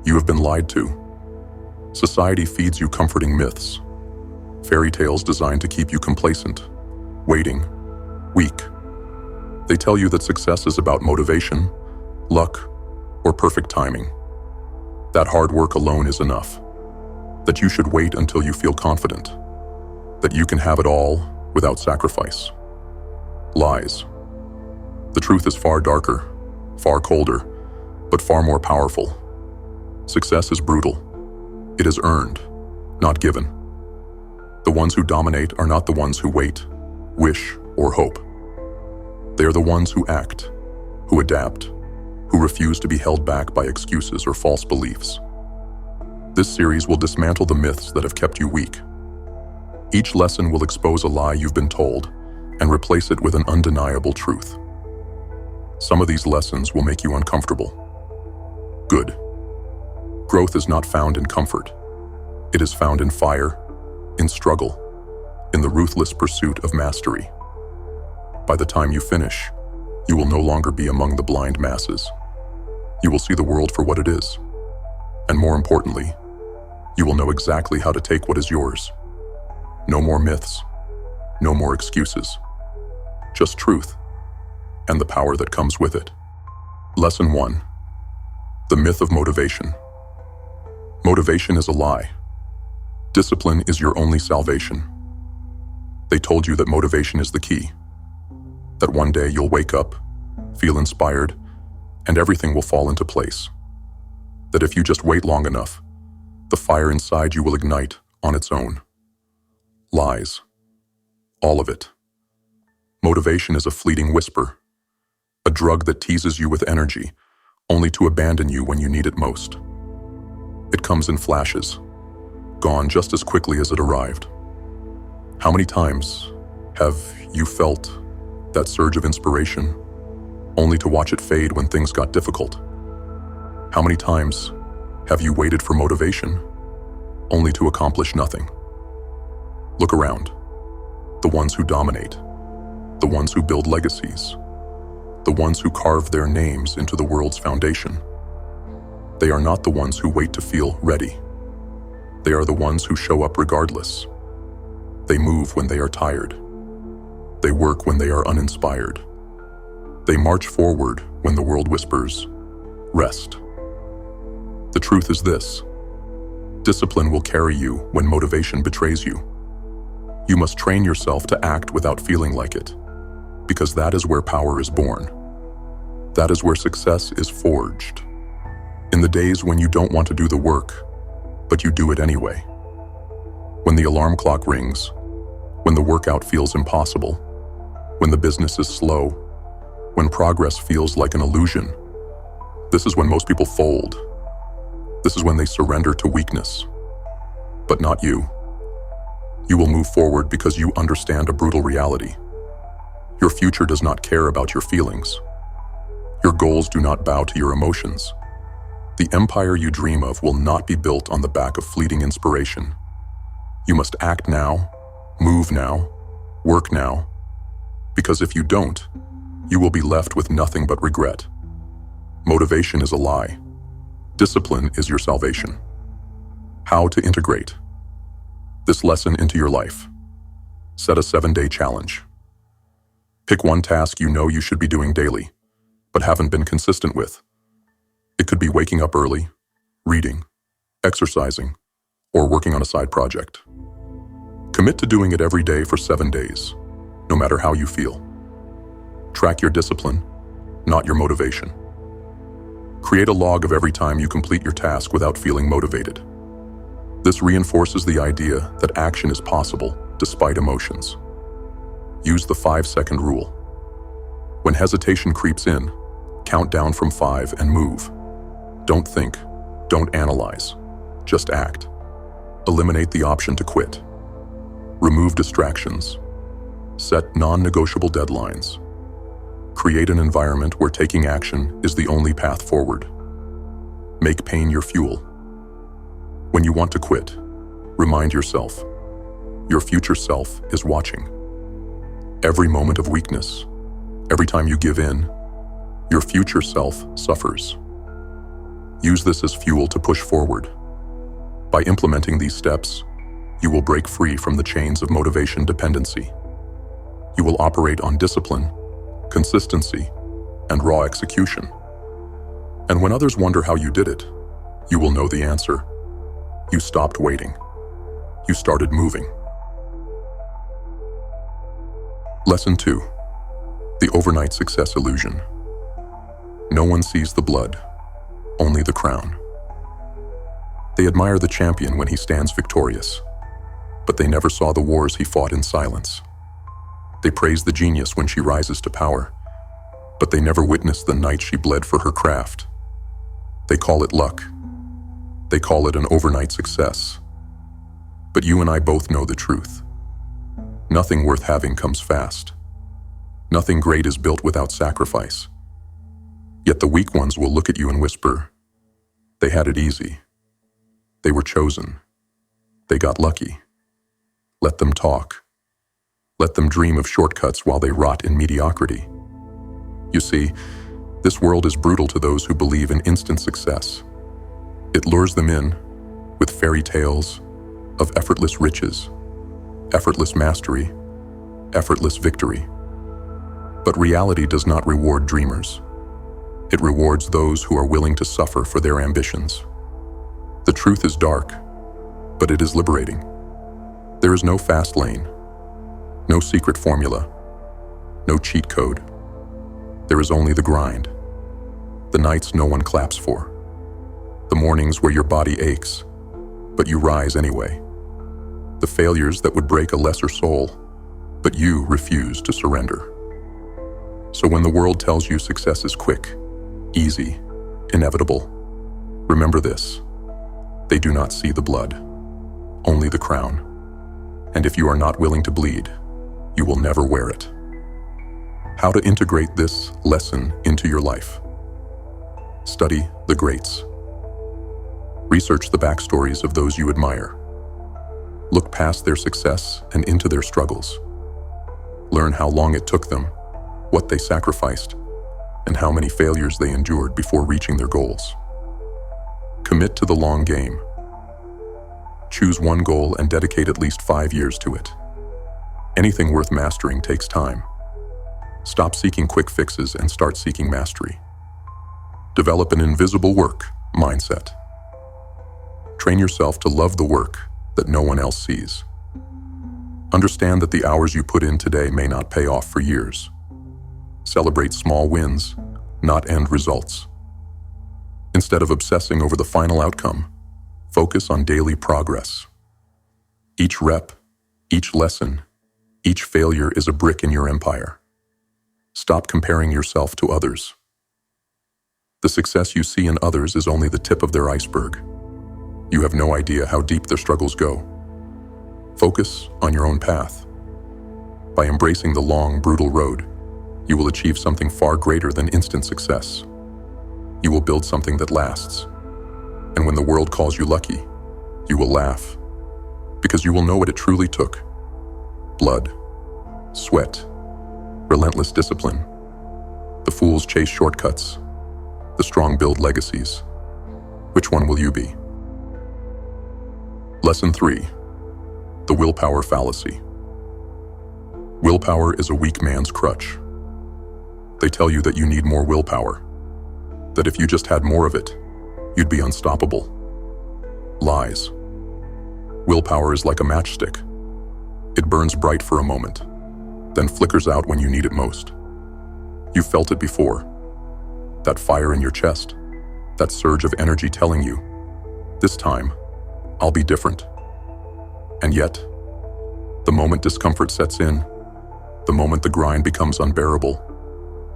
You have been lied to. Society feeds you comforting myths, fairy tales designed to keep you complacent, waiting, weak. They tell you that success is about motivation, luck, or perfect timing. That hard work alone is enough. That you should wait until you feel confident. That you can have it all without sacrifice. Lies. The truth is far darker, far colder, but far more powerful. Success is brutal. It is earned, not given. The ones who dominate are not the ones who wait, wish, or hope. They are the ones who act, who adapt, who refuse to be held back by excuses or false beliefs. This series will dismantle the myths that have kept you weak. Each lesson will expose a lie you've been told and replace it with an undeniable truth. Some of these lessons will make you uncomfortable. Good. Growth is not found in comfort. It is found in fire, in struggle, in the ruthless pursuit of mastery. By the time you finish, you will no longer be among the blind masses. You will see the world for what it is. And more importantly, you will know exactly how to take what is yours. No more myths, no more excuses. Just truth, and the power that comes with it. Lesson 1. The myth of motivation. Motivation is a lie. Discipline is your only salvation. They told you that motivation is the key. That one day you'll wake up, feel inspired, and everything will fall into place. That if you just wait long enough, the fire inside you will ignite on its own. Lies. All of it. Motivation is a fleeting whisper, a drug that teases you with energy, only to abandon you when you need it most. It comes in flashes, gone just as quickly as it arrived. How many times have you felt that surge of inspiration, only to watch it fade when things got difficult? How many times have you waited for motivation, only to accomplish nothing? Look around. The ones who dominate, the ones who build legacies, the ones who carve their names into the world's foundation. They are not the ones who wait to feel ready. They are the ones who show up regardless. They move when they are tired. They work when they are uninspired. They march forward when the world whispers, rest. The truth is this: discipline will carry you when motivation betrays you. You must train yourself to act without feeling like it, because that is where power is born. That is where success is forged. In the days when you don't want to do the work, but you do it anyway. When the alarm clock rings, when the workout feels impossible, when the business is slow, when progress feels like an illusion, this is when most people fold. This is when they surrender to weakness. But not you. You will move forward because you understand a brutal reality. Your future does not care about your feelings. Your goals do not bow to your emotions. The empire you dream of will not be built on the back of fleeting inspiration. You must act now, move now, work now, because if you don't, you will be left with nothing but regret. Motivation is a lie. Discipline is your salvation. How to integrate this lesson into your life. Set a 7-day challenge. Pick one task you know you should be doing daily, but haven't been consistent with. It could be waking up early, reading, exercising, or working on a side project. Commit to doing it every day for 7 days, no matter how you feel. Track your discipline, not your motivation. Create a log of every time you complete your task without feeling motivated. This reinforces the idea that action is possible despite emotions. Use the 5-second rule. When hesitation creeps in, count down from 5 and move. Don't think, don't analyze, just act. Eliminate the option to quit. Remove distractions. Set non-negotiable deadlines. Create an environment where taking action is the only path forward. Make pain your fuel. When you want to quit, remind yourself, your future self is watching. Every moment of weakness, every time you give in, your future self suffers. Use this as fuel to push forward. By implementing these steps, you will break free from the chains of motivation dependency. You will operate on discipline, consistency, and raw execution. And when others wonder how you did it, you will know the answer. You stopped waiting. You started moving. Lesson 2. The overnight success illusion. No one sees the blood, only the crown. They admire the champion when he stands victorious, but they never saw the wars he fought in silence. They praise the genius when she rises to power, but they never witnessed the night she bled for her craft. They call it luck. They call it an overnight success. But you and I both know the truth. Nothing worth having comes fast. Nothing great is built without sacrifice. Yet the weak ones will look at you and whisper, "They had it easy. They were chosen. They got lucky." Let them talk. Let them dream of shortcuts while they rot in mediocrity. You see, this world is brutal to those who believe in instant success. It lures them in with fairy tales of effortless riches, effortless mastery, effortless victory. But reality does not reward dreamers. It rewards those who are willing to suffer for their ambitions. The truth is dark, but it is liberating. There is no fast lane, no secret formula, no cheat code. There is only the grind, the nights no one claps for, the mornings where your body aches, but you rise anyway, the failures that would break a lesser soul, but you refuse to surrender. So when the world tells you success is quick, easy, inevitable, remember this: they do not see the blood, only the crown. And if you are not willing to bleed, you will never wear it. How to integrate this lesson into your life? Study the greats. Research the backstories of those you admire. Look past their success and into their struggles. Learn how long it took them, what they sacrificed, and how many failures they endured before reaching their goals. Commit to the long game. Choose one goal and dedicate at least 5 years to it. Anything worth mastering takes time. Stop seeking quick fixes and start seeking mastery. Develop an invisible work mindset. Train yourself to love the work that no one else sees. Understand that the hours you put in today may not pay off for years. Celebrate small wins, not end results. Instead of obsessing over the final outcome, focus on daily progress. Each rep, each lesson, each failure is a brick in your empire. Stop comparing yourself to others. The success you see in others is only the tip of their iceberg. You have no idea how deep their struggles go. Focus on your own path. By embracing the long, brutal road, you will achieve something far greater than instant success. You will build something that lasts. And when the world calls you lucky, you will laugh, because you will know what it truly took: blood, sweat, relentless discipline. The fools chase shortcuts. The strong build legacies. Which one will you be? Lesson 3. The Willpower Fallacy. Willpower is a weak man's crutch. They tell you that you need more willpower, that if you just had more of it, you'd be unstoppable. Lies. Willpower is like a matchstick. It burns bright for a moment, then flickers out when you need it most. You've felt it before. That fire in your chest, that surge of energy telling you, "This time, I'll be different." And yet, the moment discomfort sets in, the moment the grind becomes unbearable,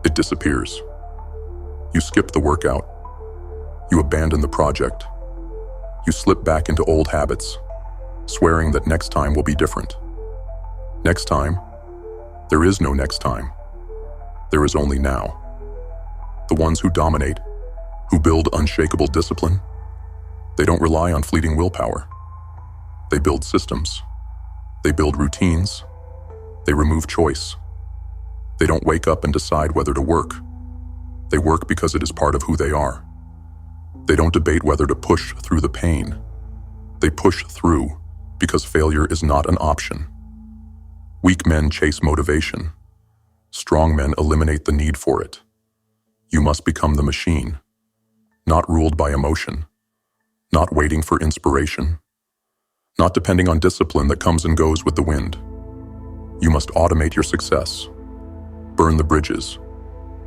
it disappears. You skip the workout. You abandon the project. You slip back into old habits, swearing that next time will be different. Next time? There is no next time. There is only now. The ones who dominate, who build unshakable discipline, they don't rely on fleeting willpower. They build systems. They build routines. They remove choice. They don't wake up and decide whether to work. They work because it is part of who they are. They don't debate whether to push through the pain. They push through because failure is not an option. Weak men chase motivation. Strong men eliminate the need for it. You must become the machine, not ruled by emotion, not waiting for inspiration, not depending on discipline that comes and goes with the wind. You must automate your success, burn the bridges,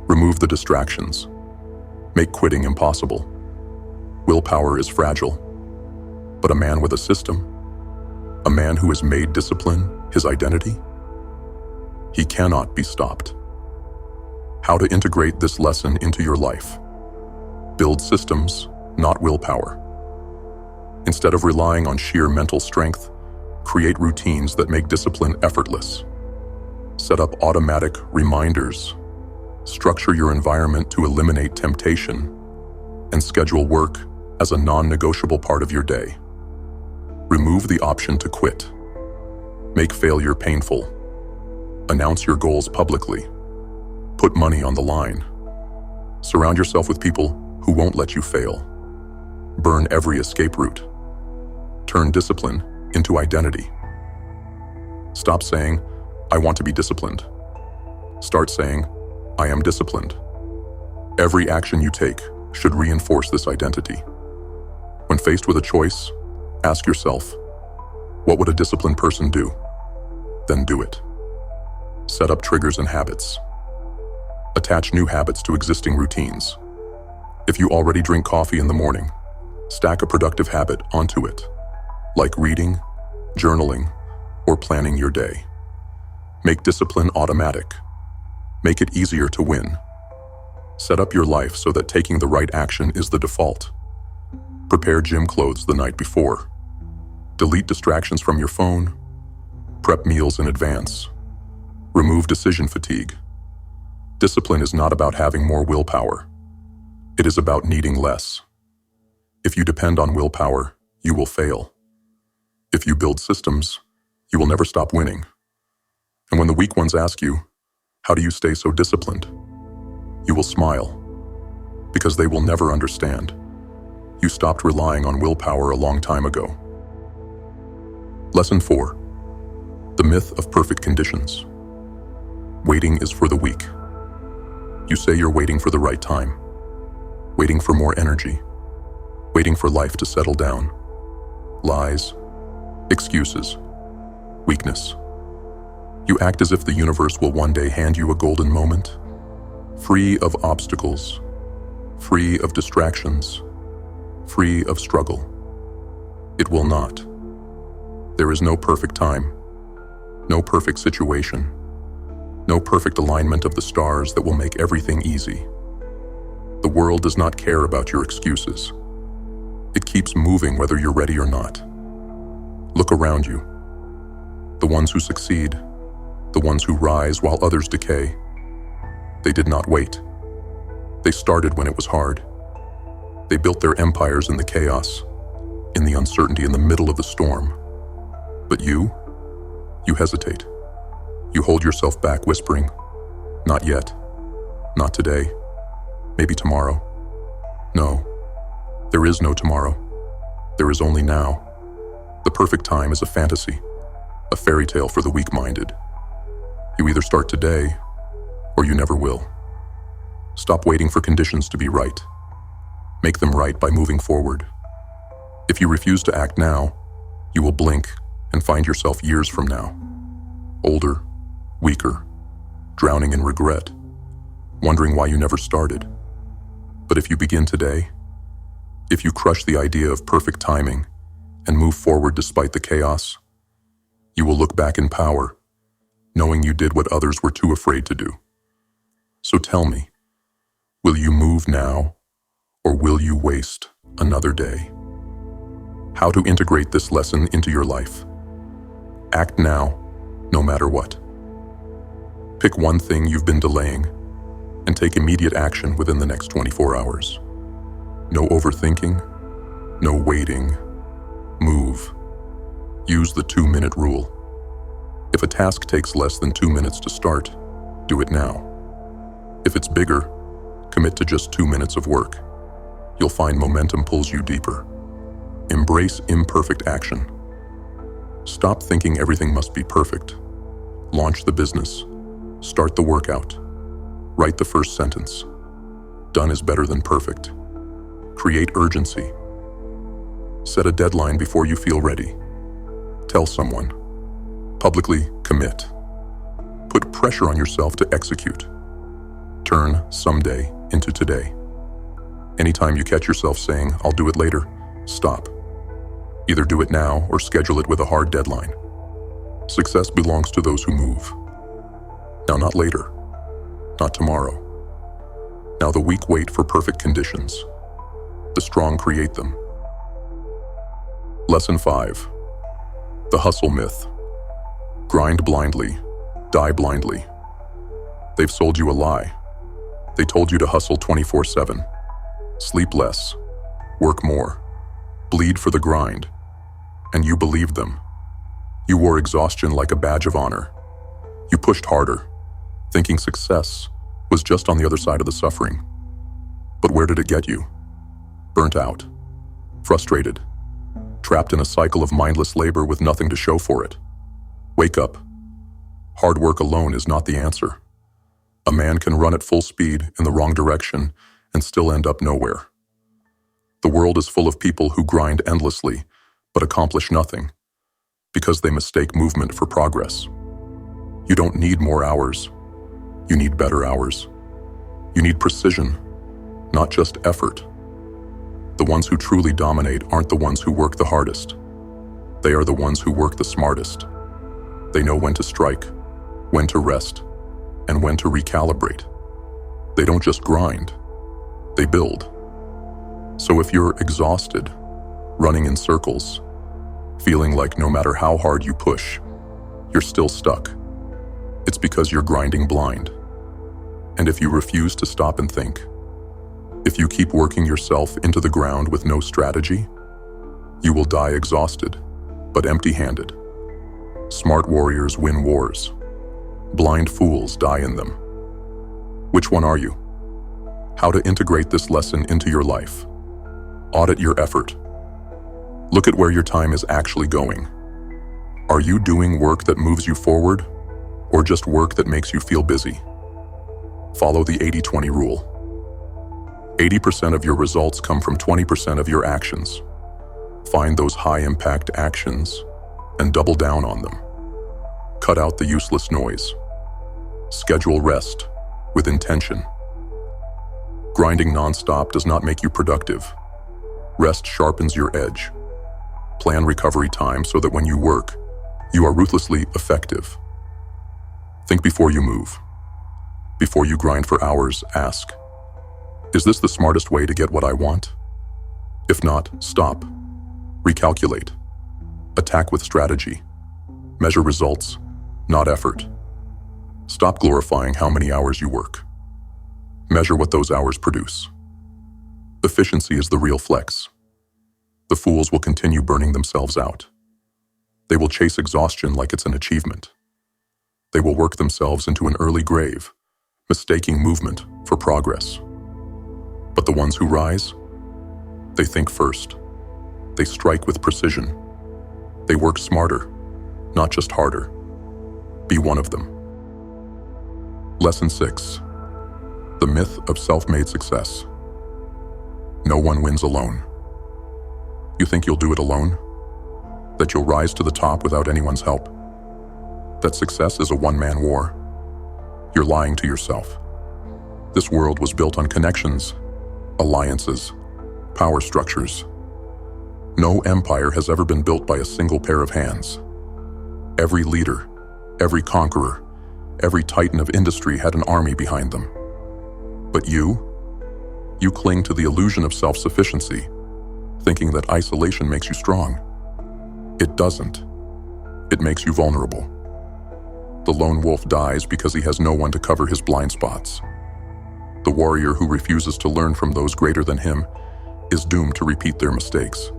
remove the distractions, make quitting impossible. Willpower is fragile, but a man with a system, a man who has made discipline his identity, he cannot be stopped. How to integrate this lesson into your life? Build systems, not willpower. Instead of relying on sheer mental strength, create routines that make discipline effortless. Set up automatic reminders. Structure your environment to eliminate temptation, and schedule work as a non-negotiable part of your day. Remove the option to quit. Make failure painful. Announce your goals publicly. Put money on the line. Surround yourself with people who won't let you fail. Burn every escape route. Turn discipline into identity. Stop saying, "I want to be disciplined." Start saying, "I am disciplined." Every action you take should reinforce this identity. When faced with a choice, ask yourself, what would a disciplined person do? Then do it. Set up triggers and habits. Attach new habits to existing routines. If you already drink coffee in the morning, stack a productive habit onto it, like reading, journaling, or planning your day. Make discipline automatic. Make it easier to win. Set up your life so that taking the right action is the default. Prepare gym clothes the night before. Delete distractions from your phone. Prep meals in advance. Remove decision fatigue. Discipline is not about having more willpower. It is about needing less. If you depend on willpower, you will fail. If you build systems, you will never stop winning. And when the weak ones ask you, "How do you stay so disciplined?" you will smile, because they will never understand. You stopped relying on willpower a long time ago. Lesson 4. The myth of perfect conditions. Waiting is for the weak. You say you're waiting for the right time, waiting for more energy, waiting for life to settle down. Lies, excuses, weakness. You act as if the universe will one day hand you a golden moment, free of obstacles, free of distractions, free of struggle. It will not. There is no perfect time, no perfect situation, no perfect alignment of the stars that will make everything easy. The world does not care about your excuses. It keeps moving whether you're ready or not. Look around you. The ones who succeed, the ones who rise while others decay. They did not wait. They started when it was hard. They built their empires in the chaos, in the uncertainty, in the middle of the storm. But you hesitate. You hold yourself back, whispering, "Not yet, not today, maybe tomorrow." No, there is no tomorrow. There is only now. The perfect time is a fantasy, a fairy tale for the weak-minded. You either start today, or you never will. Stop waiting for conditions to be right. Make them right by moving forward. If you refuse to act now, you will blink and find yourself years from now, older, weaker, drowning in regret, wondering why you never started. But if you begin today, if you crush the idea of perfect timing and move forward despite the chaos, you will look back in power, knowing you did what others were too afraid to do. So tell me, will you move now, or will you waste another day? How to integrate this lesson into your life? Act now, no matter what. Pick one thing you've been delaying and take immediate action within the next 24 hours. No overthinking, no waiting. Move. Use the 2-minute rule. If a task takes less than 2 minutes to start, do it now. If it's bigger, commit to just 2 minutes of work. you'll find momentum pulls you deeper. Embrace imperfect action. Stop thinking everything must be perfect. Launch the business. Start the workout. Write the first sentence. Done is better than perfect. Create urgency. Set a deadline before you feel ready. Tell someone. Publicly commit. Put pressure on yourself to execute. Turn someday into today. Anytime you catch yourself saying, "I'll do it later," stop. Either do it now or schedule it with a hard deadline. Success belongs to those who move. Now, not later, not tomorrow. Now the weak wait for perfect conditions. The strong create them. Lesson 5. The hustle myth. Grind blindly, die blindly. They've sold you a lie. They told you to hustle 24/7. Sleep less, work more, bleed for the grind. And you believed them. You wore exhaustion like a badge of honor. You pushed harder, thinking success was just on the other side of the suffering. But where did it get you? Burnt out, frustrated, trapped in a cycle of mindless labor with nothing to show for it. Wake up. Hard work alone is not the answer. A man can run at full speed in the wrong direction and still end up nowhere. The world is full of people who grind endlessly but accomplish nothing because they mistake movement for progress. You don't need more hours. You need better hours. You need precision, not just effort. The ones who truly dominate aren't the ones who work the hardest. They are the ones who work the smartest. They know when to strike, when to rest, and when to recalibrate. They don't just grind, they build. So if you're exhausted, running in circles, feeling like no matter how hard you push, you're still stuck, it's because you're grinding blind. And if you refuse to stop and think, if you keep working yourself into the ground with no strategy, you will die exhausted, but empty-handed. Smart warriors win wars. Blind fools die in them. Which one are you? How to integrate this lesson into your life. Audit your effort. Look at where your time is actually going. Are you doing work that moves you forward, or just work that makes you feel busy? Follow the 80-20 rule. 80% of your results come from 20% of your actions. Find those high-impact actions and double down on them. Cut out the useless noise. Schedule rest with intention. Grinding nonstop does not make you productive. Rest sharpens your edge. Plan recovery time so that when you work, you are ruthlessly effective. Think before you move. Before you grind for hours, ask, is this the smartest way to get what I want? If not, stop. Recalculate. Attack with strategy. Measure results, not effort. Stop glorifying how many hours you work. Measure what those hours produce. Efficiency is the real flex. The fools will continue burning themselves out. They will chase exhaustion like it's an achievement. They will work themselves into an early grave, mistaking movement for progress. But the ones who rise, they think first. They strike with precision. They work smarter, not just harder. Be one of them. Lesson 6. The myth of self-made success. No one wins alone. You think you'll do it alone? That you'll rise to the top without anyone's help? That success is a one-man war? You're lying to yourself. This world was built on connections, alliances, power structures. No empire has ever been built by a single pair of hands. Every leader, every conqueror, every titan of industry had an army behind them. But you cling to the illusion of self-sufficiency, thinking that isolation makes you strong. It doesn't. It makes you vulnerable. The lone wolf dies because he has no one to cover his blind spots. The warrior who refuses to learn from those greater than him is doomed to repeat their mistakes.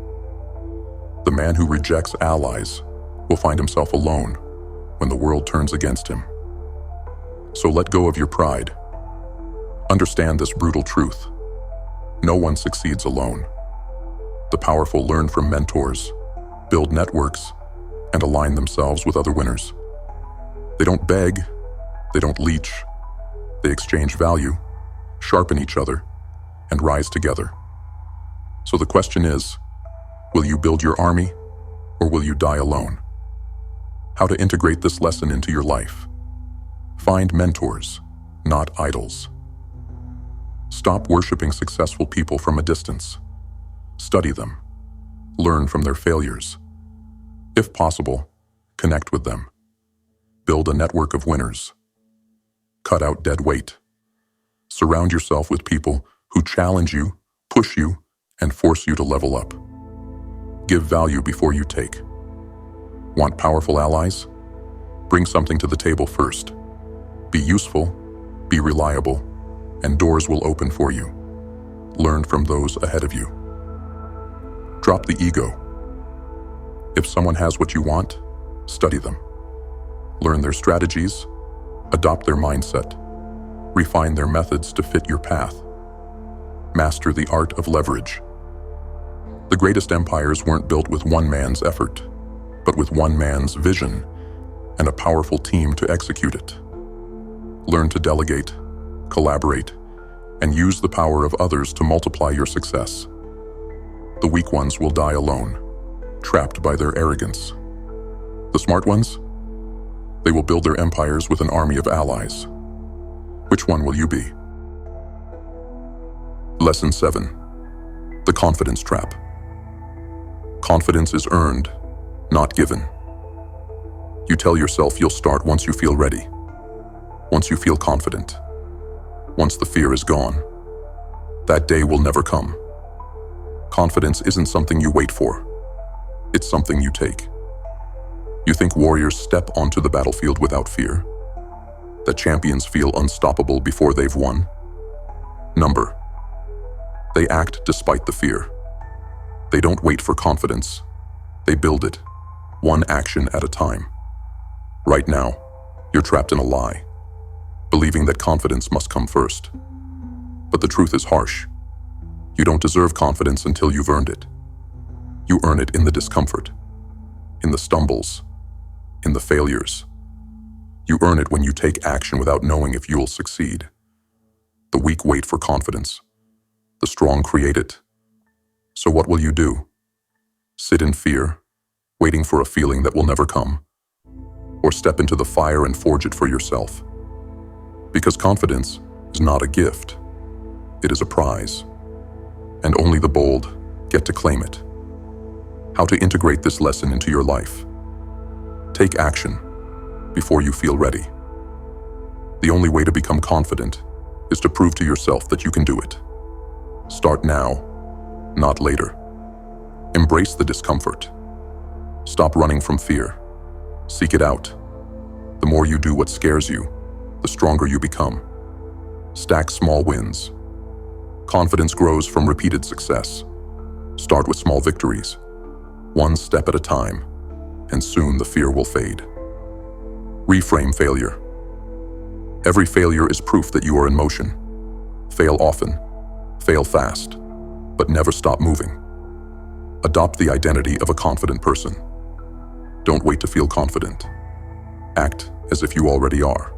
The man who rejects allies will find himself alone when the world turns against him. So let go of your pride. Understand this brutal truth. No one succeeds alone. The powerful learn from mentors, build networks, and align themselves with other winners. They don't beg, they don't leech, they exchange value, sharpen each other, and rise together. So the question is, will you build your army, or will you die alone? How to integrate this lesson into your life. Find mentors, not idols. Stop worshiping successful people from a distance. Study them. Learn from their failures. If possible, connect with them. Build a network of winners. Cut out dead weight. Surround yourself with people who challenge you, push you, and force you to level up. Give value before you take. Want powerful allies? Bring something to the table first. Be useful, be reliable, and doors will open for you. Learn from those ahead of you. Drop the ego. If someone has what you want, study them. Learn their strategies, adopt their mindset, refine their methods to fit your path. Master the art of leverage. The greatest empires weren't built with one man's effort, but with one man's vision and a powerful team to execute it. Learn to delegate, collaborate, and use the power of others to multiply your success. The weak ones will die alone, trapped by their arrogance. The smart ones? They will build their empires with an army of allies. Which one will you be? Lesson 7. The confidence trap. Confidence is earned, not given. You tell yourself you'll start once you feel ready, once you feel confident, once the fear is gone. That day will never come. Confidence isn't something you wait for. It's something you take. You think warriors step onto the battlefield without fear? That champions feel unstoppable before they've won? Number. They act despite the fear. They don't wait for confidence. They build it, one action at a time. Right now, you're trapped in a lie, believing that confidence must come first. But the truth is harsh. You don't deserve confidence until you've earned it. You earn it in the discomfort, in the stumbles, in the failures. You earn it when you take action without knowing if you'll succeed. The weak wait for confidence. The strong create it. So what will you do? Sit in fear, waiting for a feeling that will never come? Or step into the fire and forge it for yourself? Because confidence is not a gift. It is a prize. And only the bold get to claim it. How to integrate this lesson into your life. Take action before you feel ready. The only way to become confident is to prove to yourself that you can do it. Start now, not later. Embrace the discomfort. Stop running from fear. Seek it out. The more you do what scares you, the stronger you become. Stack small wins. Confidence grows from repeated success. Start with small victories, one step at a time, and soon the fear will fade. Reframe failure. Every failure is proof that you are in motion. Fail often, fail fast, but never stop moving. Adopt the identity of a confident person. Don't wait to feel confident. Act as if you already are.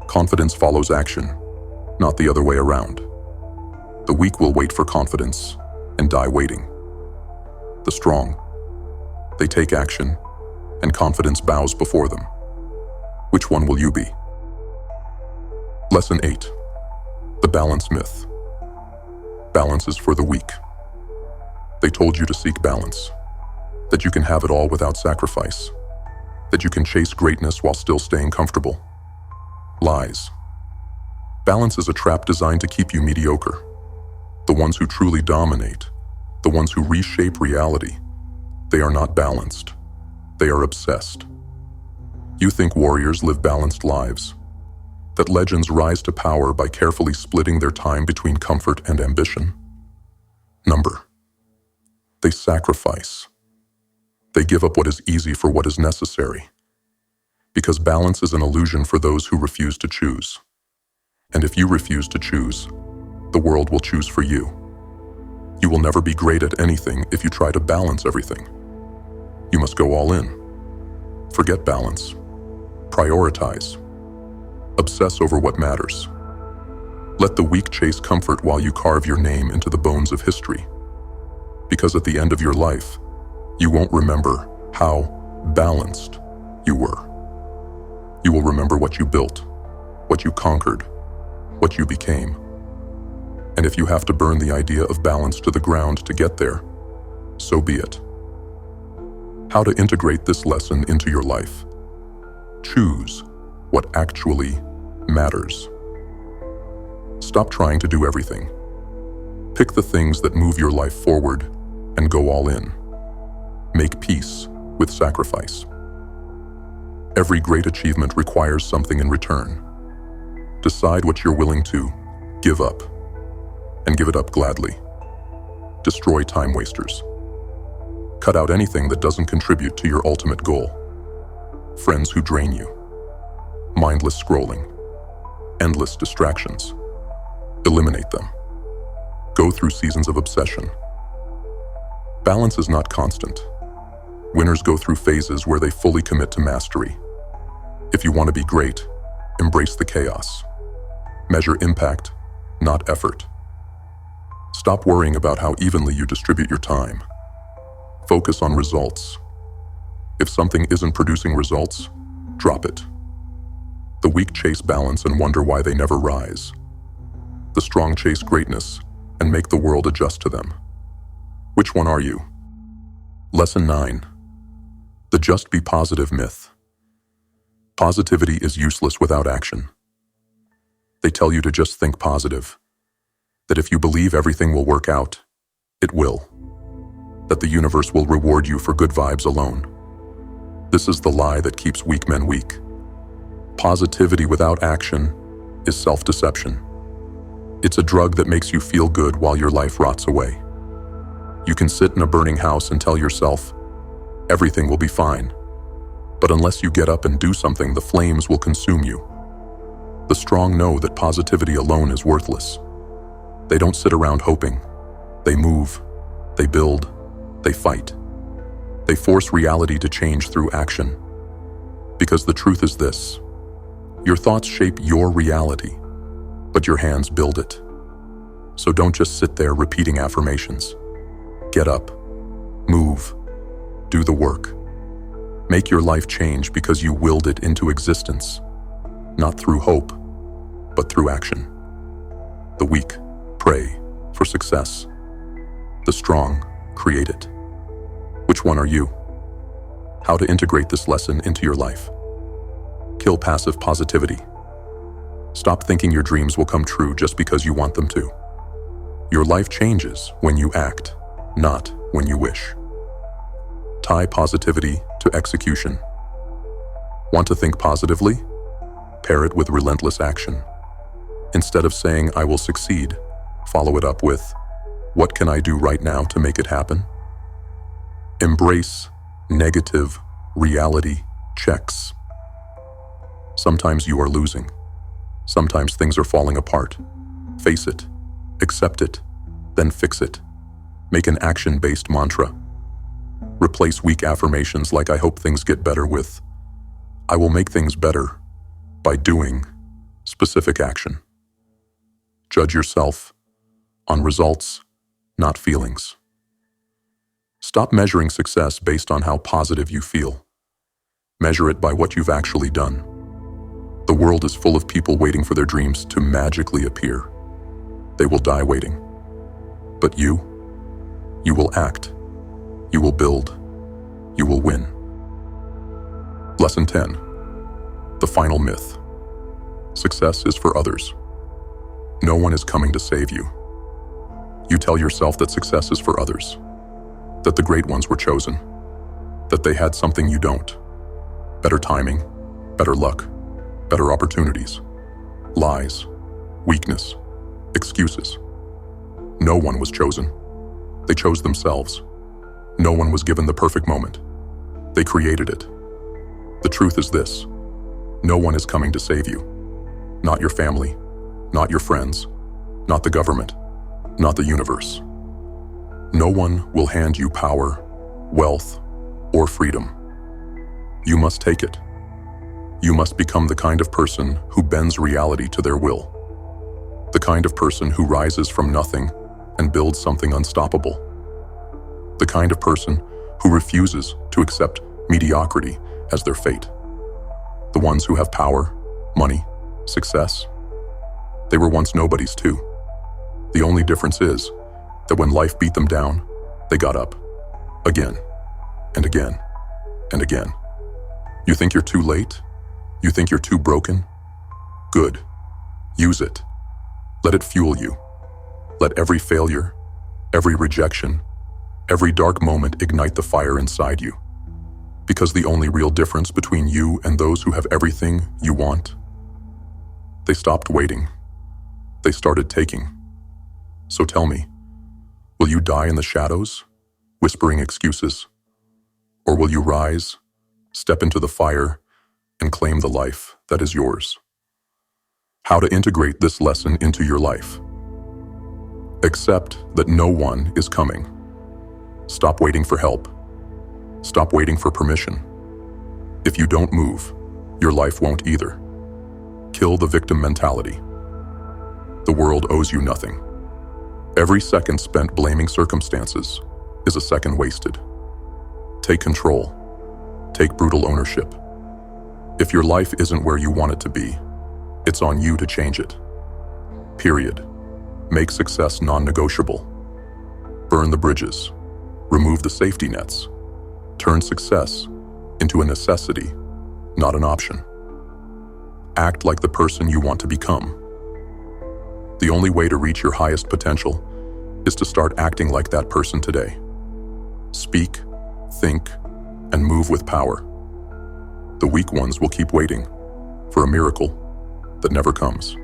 Confidence follows action, not the other way around. The weak will wait for confidence and die waiting. The strong, they take action, and confidence bows before them. Which one will you be? Lesson 8. The balance myth. Balance is for the weak. They told you to seek balance, that you can have it all without sacrifice, that you can chase greatness while still staying comfortable. Lies. Balance is a trap designed to keep you mediocre. The ones who truly dominate, the ones who reshape reality, they are not balanced. They are obsessed. You think warriors live balanced lives, that legends rise to power by carefully splitting their time between comfort and ambition. Number. They sacrifice. They give up what is easy for what is necessary. Because balance is an illusion for those who refuse to choose. And if you refuse to choose, the world will choose for you. You will never be great at anything if you try to balance everything. You must go all in. Forget balance. Prioritize. Obsess over what matters. Let the weak chase comfort while you carve your name into the bones of history. Because at the end of your life, you won't remember how balanced you were. You will remember what you built, what you conquered, what you became. And if you have to burn the idea of balance to the ground to get there, so be it. How to integrate this lesson into your life. Choose what actually matters. Stop trying to do everything. Pick the things that move your life forward and go all in. Make peace with sacrifice. Every great achievement requires something in return. Decide what you're willing to give up, and give it up gladly. Destroy time wasters. Cut out anything that doesn't contribute to your ultimate goal. Friends who drain you. Mindless scrolling. Endless distractions. Eliminate them. Go through seasons of obsession. Balance is not constant. Winners go through phases where they fully commit to mastery. If you want to be great, embrace the chaos. Measure impact, not effort. Stop worrying about how evenly you distribute your time. Focus on results. If something isn't producing results, drop it. The weak chase balance and wonder why they never rise. The strong chase greatness and make the world adjust to them. Which one are you? Lesson 9. The just be positive myth. Positivity is useless without action. They tell you to just think positive. That if you believe everything will work out, it will. That the universe will reward you for good vibes alone. This is the lie that keeps weak men weak. Positivity without action is self-deception. It's a drug that makes you feel good while your life rots away. You can sit in a burning house and tell yourself, everything will be fine. But unless you get up and do something, the flames will consume you. The strong know that positivity alone is worthless. They don't sit around hoping. They move, they build, they fight. They force reality to change through action. Because the truth is this: your thoughts shape your reality, but your hands build it. So don't just sit there repeating affirmations. Get up, move, do the work. Make your life change because you willed it into existence, not through hope, but through action. The weak pray for success. The strong create it. Which one are you? How to integrate this lesson into your life. Kill passive positivity. Stop thinking your dreams will come true just because you want them to. Your life changes when you act, not when you wish. Tie positivity to execution. Want to think positively? Pair it with relentless action. Instead of saying, I will succeed, follow it up with, what can I do right now to make it happen? Embrace negative reality checks. Sometimes you are losing. Sometimes things are falling apart. Face it, accept it, then fix it. Make an action-based mantra. Replace weak affirmations like I hope things get better with I will make things better by doing specific action. Judge yourself on results, not feelings. Stop measuring success based on how positive you feel. Measure it by what you've actually done. The world is full of people waiting for their dreams to magically appear. They will die waiting. But you will act. You will build. You will win. Lesson 10. The final myth. Success is for others. No one is coming to save you. You tell yourself that success is for others, that the great ones were chosen, that they had something you don't. Better timing, better luck, better opportunities. Lies, weakness, excuses. No one was chosen. They chose themselves. No one was given the perfect moment. They created it. The truth is this: no one is coming to save you. Not your family, not your friends, not the government, not the universe. No one will hand you power, wealth, or freedom. You must take it. You must become the kind of person who bends reality to their will. The kind of person who rises from nothing and builds something unstoppable. The kind of person who refuses to accept mediocrity as their fate. The ones who have power, money, success. They were once nobodies too. The only difference is that when life beat them down, they got up. Again, and again, and again. You think you're too late? You think you're too broken? Good. Use it. Let it fuel you. Let every failure, every rejection, every dark moment ignite the fire inside you. Because the only real difference between you and those who have everything you want, they stopped waiting. They started taking. So tell me, will you die in the shadows, whispering excuses? Or will you rise, step into the fire, and claim the life that is yours? How to integrate this lesson into your life. Accept that no one is coming. Stop waiting for help. Stop waiting for permission. If you don't move, your life won't either. Kill the victim mentality. The world owes you nothing. Every second spent blaming circumstances is a second wasted. Take control. Take brutal ownership. If your life isn't where you want it to be, it's on you to change it. Period. Make success non-negotiable. Burn the bridges. Remove the safety nets. Turn success into a necessity, not an option. Act like the person you want to become. The only way to reach your highest potential is to start acting like that person today. Speak, think, and move with power. The weak ones will keep waiting for a miracle that never comes.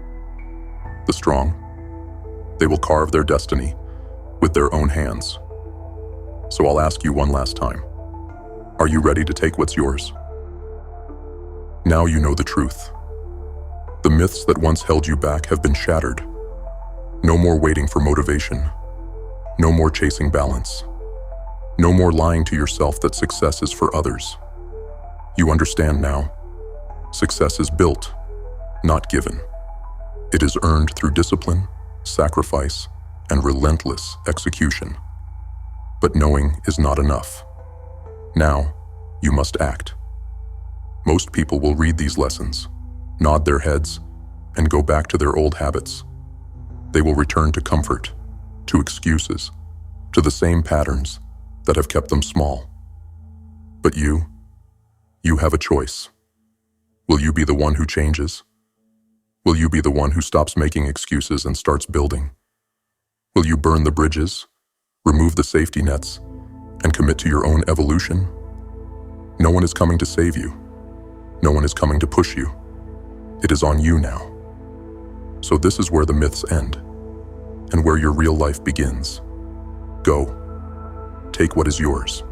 The strong, they will carve their destiny with their own hands. So I'll ask you one last time. Are you ready to take what's yours? Now you know the truth. The myths that once held you back have been shattered. No more waiting for motivation. No more chasing balance. No more lying to yourself that success is for others. You understand now. Success is built, not given. It is earned through discipline, sacrifice, and relentless execution. But knowing is not enough. Now, you must act. Most people will read these lessons, nod their heads, and go back to their old habits. They will return to comfort, to excuses, to the same patterns that have kept them small. But you have a choice. Will you be the one who changes? Will you be the one who stops making excuses and starts building? Will you burn the bridges, remove the safety nets, and commit to your own evolution? No one is coming to save you. No one is coming to push you. It is on you now. So this is where the myths end, and where your real life begins. Go. Take what is yours.